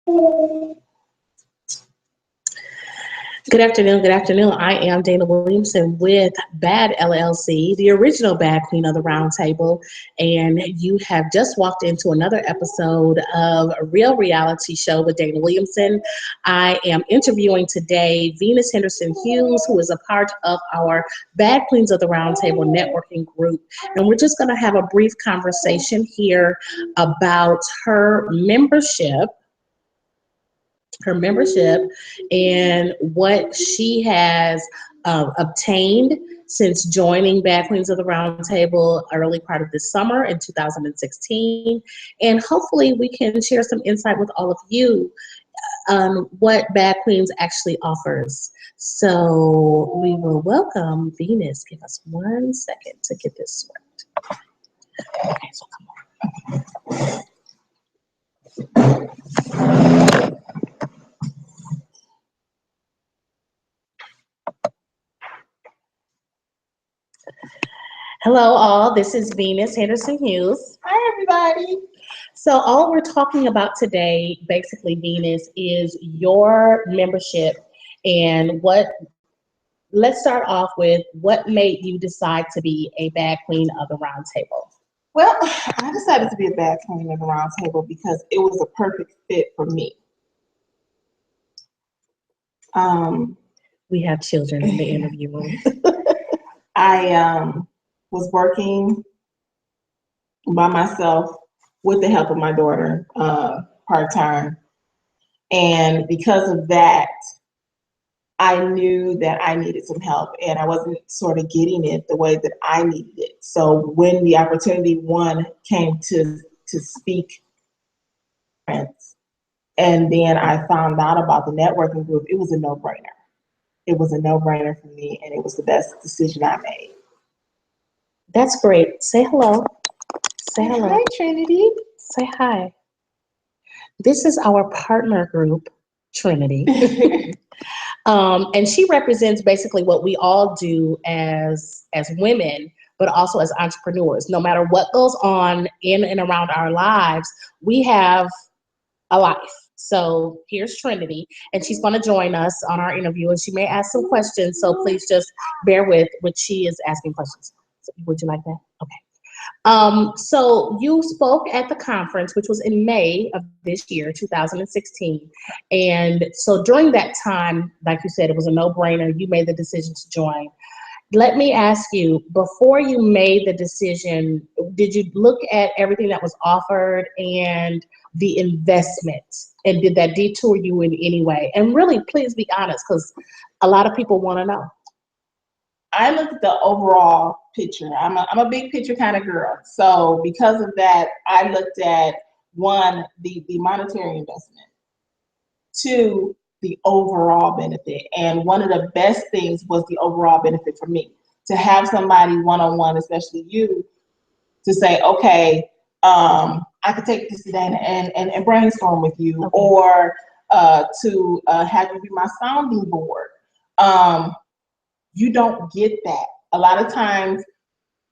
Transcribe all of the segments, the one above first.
Good afternoon. Good afternoon. I am Dana Williamson with B.A.D LLC, the original Bad Queen of the Round Table, and you have just walked into another episode of a real reality show with Dana Williamson. I am interviewing today Venus Henderson-Hughes, who is a part of our Bad Queens of the Round Table networking group, and we're just going to have a brief conversation here about her membership and what she has obtained since joining Bad Queens of the Round Table early part of this summer in 2016. And hopefully we can share some insight with all of you on what Bad Queens actually offers. So we will welcome Venus. Give us 1 second to get this script. Okay, so come on. Hello, all. This is Venus Henderson-Hughes. Hi, everybody. So, all we're talking about today, basically, Venus, is your membership and what. Let's start off with what made you decide to be a Bad Queen of the Round Table. Well, I decided to be a Bad Queen of the Round Table because it was a perfect fit for me. We have children in the interview room. I was working by myself with the help of my daughter part-time. And because of that, I knew that I needed some help and I wasn't sort of getting it the way that I needed it. So when the opportunity came to speak, and then I found out about the networking group, it was a no-brainer. It was a no-brainer for me and it was the best decision I made. That's great. Say hello. Say hello. Hi, Trinity. Say hi. This is our partner group, Trinity. And she represents basically what we all do as women, but also as entrepreneurs. No matter what goes on in and around our lives, we have a life. So here's Trinity, and she's going to join us on our interview, and she may ask some questions. So please just bear with when she is asking questions. So, would you like that? Okay. So you spoke at the conference, which was in May of this year, 2016. And so during that time, like you said, it was a no-brainer. You made the decision to join. Let me ask you, before you made the decision, did you look at everything that was offered and the investment? And did that detour you in any way? And really, please be honest, because a lot of people want to know. I looked at the overall picture. I'm a big picture kind of girl. So because of that, I looked at one, the monetary investment, two, the overall benefit. And one of the best things was the overall benefit for me. To have somebody one-on-one, especially you, to say, okay, I could take this today and brainstorm with you, okay. Or to have you be my sounding board. You don't get that. A lot of times,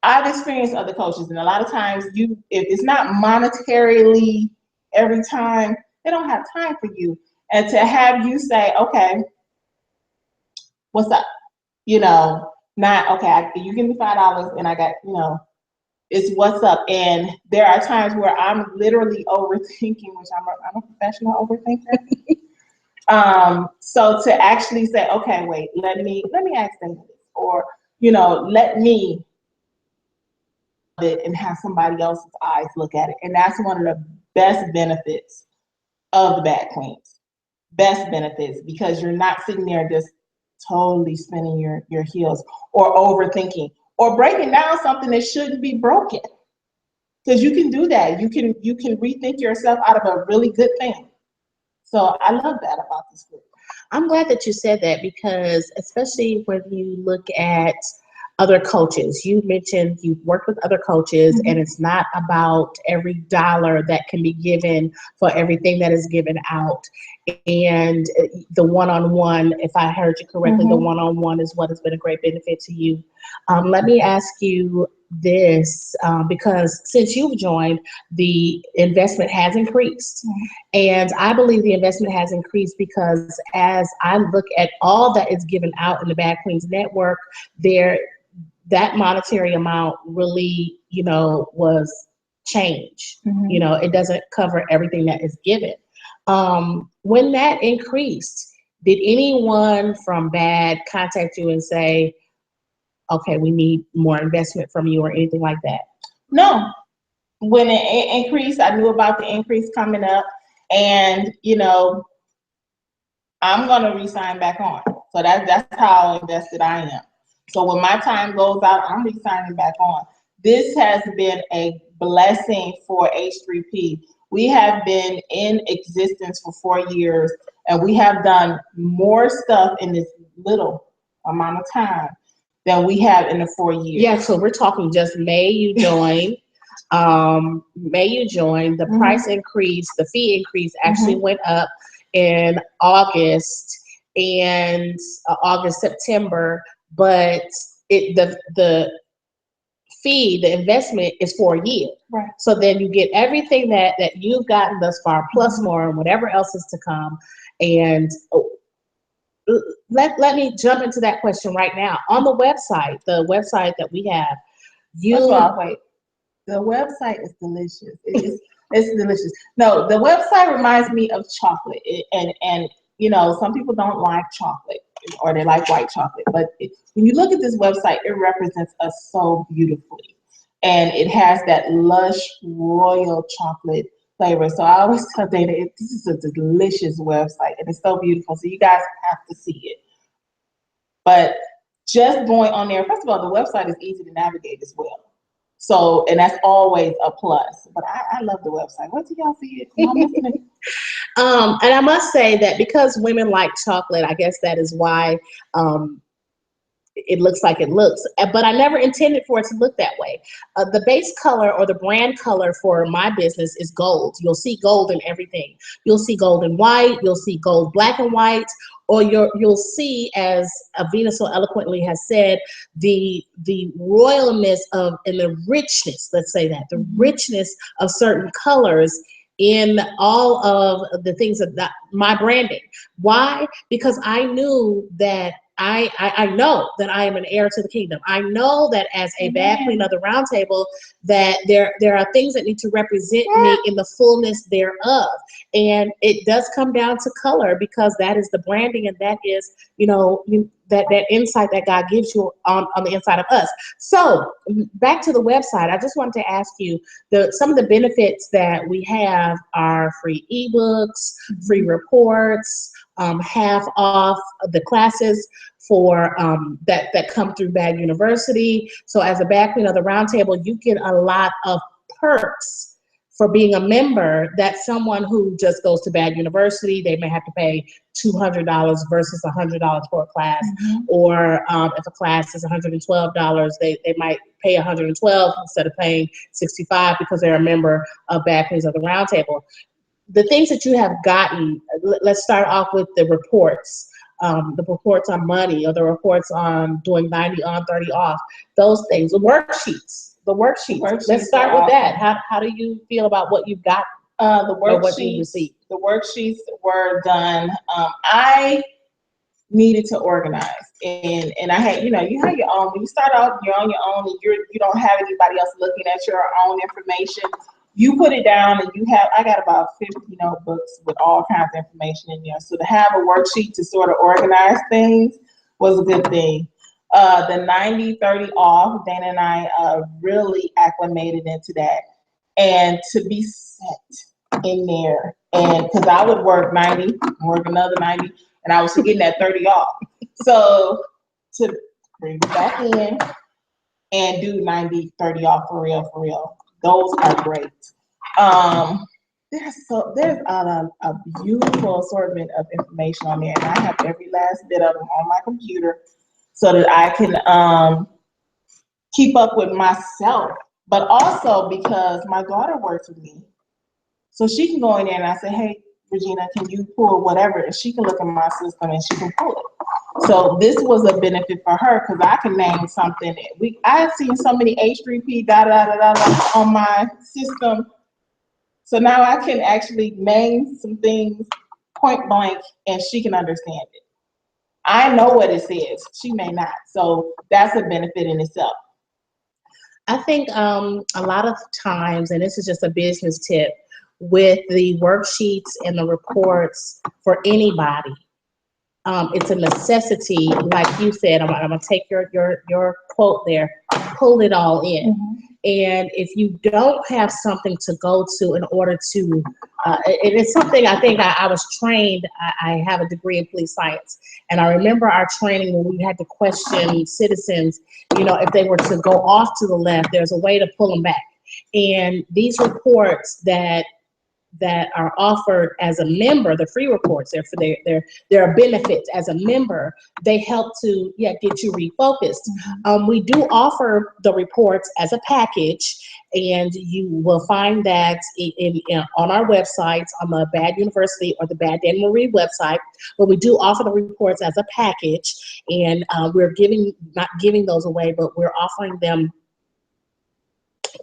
I've experienced other coaches, and a lot of times if it's not monetarily every time, they don't have time for you. And to have you say, okay, what's up? Not, okay, you give me $5 and I got, it's what's up. And there are times where I'm literally overthinking, which I'm a professional overthinker. So to actually say, okay, wait, let me ask them this, or, let me and have somebody else's eyes look at it. And that's one of the best benefits of the Bad Queens. Best benefits, because you're not sitting there just totally spinning your heels or overthinking or breaking down something that shouldn't be broken. Because you can do that. You can rethink yourself out of a really good thing. So I love that about this group. I'm glad that you said that, because especially when you look at other coaches, you mentioned you've worked with other coaches, mm-hmm. and it's not about every dollar that can be given for everything that is given out. And the one-on-one, if I heard you correctly, mm-hmm. the one-on-one is what has been a great benefit to you. Let me ask you, this because since you've joined, the investment has increased. And I believe the investment has increased because as I look at all that is given out in the Bad Queens Network, there that monetary amount really, was change. It doesn't cover everything that is given. When that increased, did anyone from BAD contact you and say, okay, we need more investment from you or anything like that? No. When it increased, I knew about the increase coming up, and I'm gonna re-sign back on. So that's how invested I am. So when my time goes out, I'm re-signing back on. This has been a blessing for H3P. We have been in existence for 4 years, and we have done more stuff in this little amount of time than we have in the 4 years. Yeah, so we're talking just May you joined. The price increase, the fee increase actually went up in August and September, but the fee, the investment is for a year. Right. So then you get everything that you've gotten thus far, plus more and whatever else is to come. And let me jump into that question right now. On the website that we have, First of all, wait. The website is delicious. It's delicious. No, the website reminds me of chocolate, and some people don't like chocolate or they like white chocolate, but when you look at this website, it represents us so beautifully, and it has that lush royal chocolate flavor. So I always tell Dana, this is a delicious website, and it's so beautiful. So you guys have to see it. But just going on there, first of all, the website is easy to navigate as well. So, and that's always a plus. But I love the website. Wait till y'all see it. And I must say that because women like chocolate, I guess that is why it looks like it looks. But I never intended for it to look that way. The base color or the brand color for my business is gold. You'll see gold in everything. You'll see gold and white. You'll see gold, black and white. Or you'll see, as Avina so eloquently has said, the royalness of and the richness, let's say that, the richness of certain colors in all of the things of my branding. Why? Because I knew that I know that I am an heir to the kingdom. I know that as a bad queen of the round table, that there are things that need to represent me in the fullness thereof. And it does come down to color because that is the branding, and that is, that insight that God gives you on the inside of us. So back to the website, I just wanted to ask you, some of the benefits that we have are free ebooks, free reports, half off the classes for that come through BAD University. So as a BAD Queen of the Roundtable, you get a lot of perks for being a member that someone who just goes to BAD University, they may have to pay $200 versus $100 for a class. Or if a class is $112, they might pay $112 instead of paying $65 because they're a member of BAD Queens of the Roundtable. The things that you have gotten, let's start off with the reports on money, or the reports on doing 90 on, 30 off, those things, the worksheets. Let's start with that. How do you feel about what you've got? What you received? The worksheets were done. I needed to organize, and I had, you have your own. When you start out, you're on your own, and you don't have anybody else looking at your own information. You put it down, and I got about 50 notebooks with all kinds of information in there. So to have a worksheet to sort of organize things was a good thing. The 90-30 off, Dana and I really acclimated into that. And to be set in there, and because I would work 90, work another 90, and I was getting that 30 off. So to bring it back in and do 90-30 off for real, those are great. There's a beautiful assortment of information on there, and I have every last bit of them on my computer so that I can keep up with myself, but also because my daughter works with me. So she can go in there and I say, hey, Regina, can you pull whatever? And she can look in my system and she can pull it. So this was a benefit for her because I can name something. I've seen so many H3P on my system. So now I can actually name some things point blank and she can understand it. I know what it says. She may not. So that's a benefit in itself. I think a lot of times, and this is just a business tip, with the worksheets and the reports for anybody, it's a necessity. Like you said, I'm gonna take your quote there, pull it all in. Mm-hmm. And if you don't have something to go to in order to, it is something I think I was trained, I have a degree in police science. And I remember our training when we had to question citizens, you know, if they were to go off to the left, there's a way to pull them back. And these reports that are offered as a member, the free reports, they're for their benefits as a member. They help to get you refocused. We do offer the reports as a package, and you will find that on our websites, on the B.A.D University or the B.A.D Dan Marie website. But we do offer the reports as a package, and we're not giving those away, but we're offering them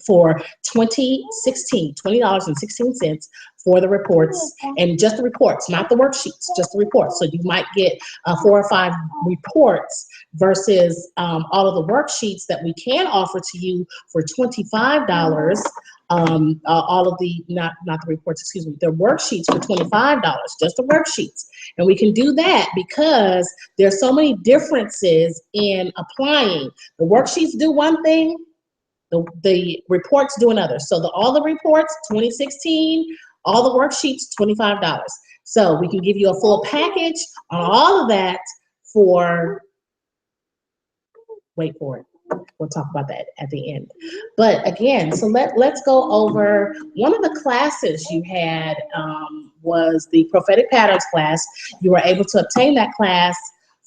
for $20.16 for the reports, and just the reports, not the worksheets, just the reports. So you might get 4 or 5 reports versus all of the worksheets that we can offer to you for $25. All of the not the reports, excuse me, the worksheets for $25, just the worksheets. And we can do that because there's so many differences in applying. The worksheets do one thing, the reports do another. So all the reports, 2016, all the worksheets, $25. So we can give you a full package on all of that for, wait for it. We'll talk about that at the end. But again, so let's go over one of the classes you had was the prophetic patterns class. You were able to obtain that class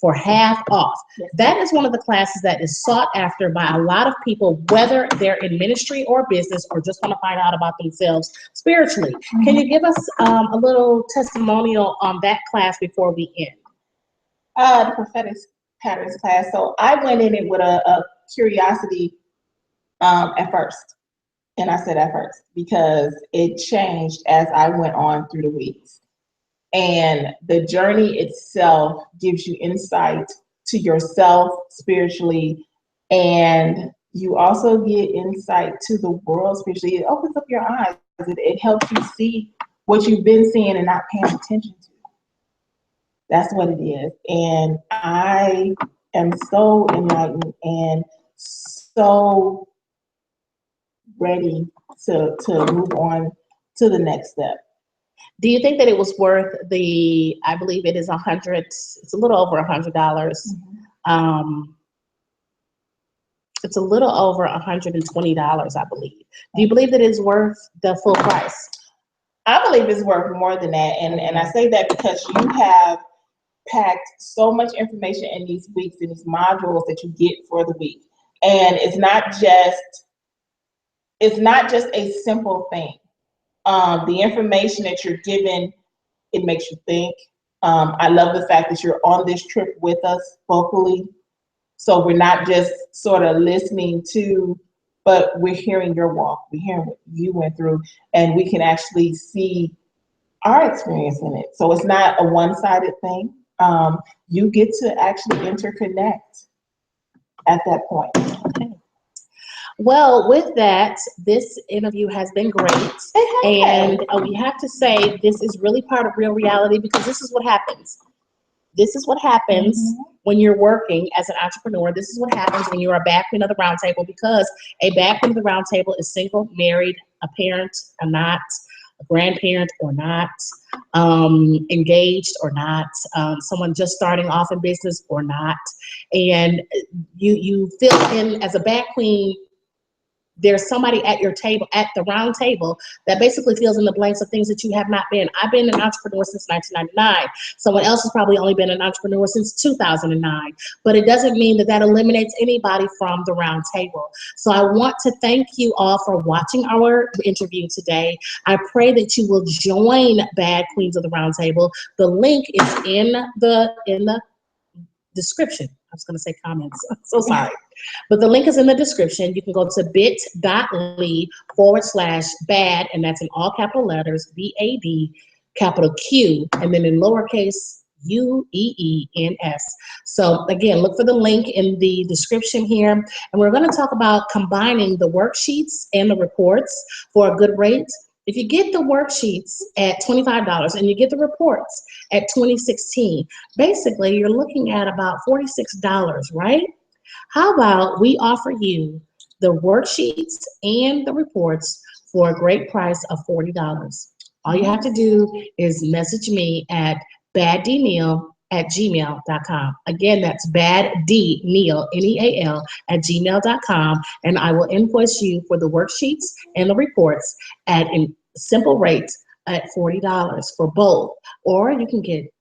for half off. That is one of the classes that is sought after by a lot of people, whether they're in ministry or business or just want to find out about themselves spiritually. Can you give us a little testimonial on that class before we end? The prophetic patterns class. So I went in it with a curiosity at first. And I said at first because it changed as I went on through the weeks. And the journey itself gives you insight to yourself spiritually, and you also get insight to the world spiritually. It opens up your eyes. It helps you see what you've been seeing and not paying attention to. That's what it is. And I am so enlightened and so ready to move on to the next step. Do you think that it was worth I believe it is it's a little over $100. It's a little over $120, I believe. Do you believe that it's worth the full price? I believe it's worth more than that. And I say that because you have packed so much information in these weeks, in these modules that you get for the week. And it's not just a simple thing. The information that you're given, it makes you think. I love the fact that you're on this trip with us vocally. So we're not just sort of listening to, but we're hearing your walk. We're hearing what you went through, and we can actually see our experience in it. So it's not a one-sided thing. You get to actually interconnect at that point. Okay. Well, with that, this interview has been great. And we have to say this is really part of real reality because this is what happens. This is what happens when you're working as an entrepreneur. This is what happens when you're a B.A.D Queen of the Round Table, because a B.A.D Queen of the Round Table is single, married, a parent or not, a grandparent or not, engaged or not, someone just starting off in business or not. And you fill in as a B.A.D Queen. There's somebody at your table, at the round table, that basically fills in the blanks of things that you have not been. I've been an entrepreneur since 1999. Someone else has probably only been an entrepreneur since 2009. But it doesn't mean that eliminates anybody from the round table. So I want to thank you all for watching our interview today. I pray that you will join B.A.D Queens of the Round Table. The link is in the description. I was going to say comments. I'm so sorry. But the link is in the description. You can go to bit.ly/BAD, and that's in all capital letters, B-A-D, capital Q, and then in lowercase UEENS. So again, look for the link in the description here. And we're going to talk about combining the worksheets and the reports for a good rate. If you get the worksheets at $25 and you get the reports at $20.16, basically you're looking at about $46, right? How about we offer you the worksheets and the reports for a great price of $40? All you have to do is message me at baddneal@gmail.com. Again, that's baddneal, Neal, @gmail.com, and I will invoice you for the worksheets and the reports at a simple rate at $40 for both. Or you can get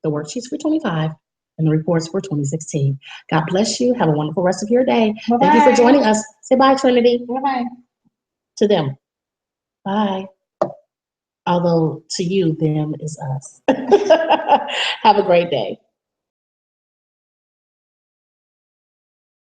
the worksheets for $25 and the reports for $20.16. God bless you. Have a wonderful rest of your day. Bye-bye. Thank you for joining us. Say bye, Trinity, Bye-bye. to them. Bye. Although to you, them is us. Have a great day.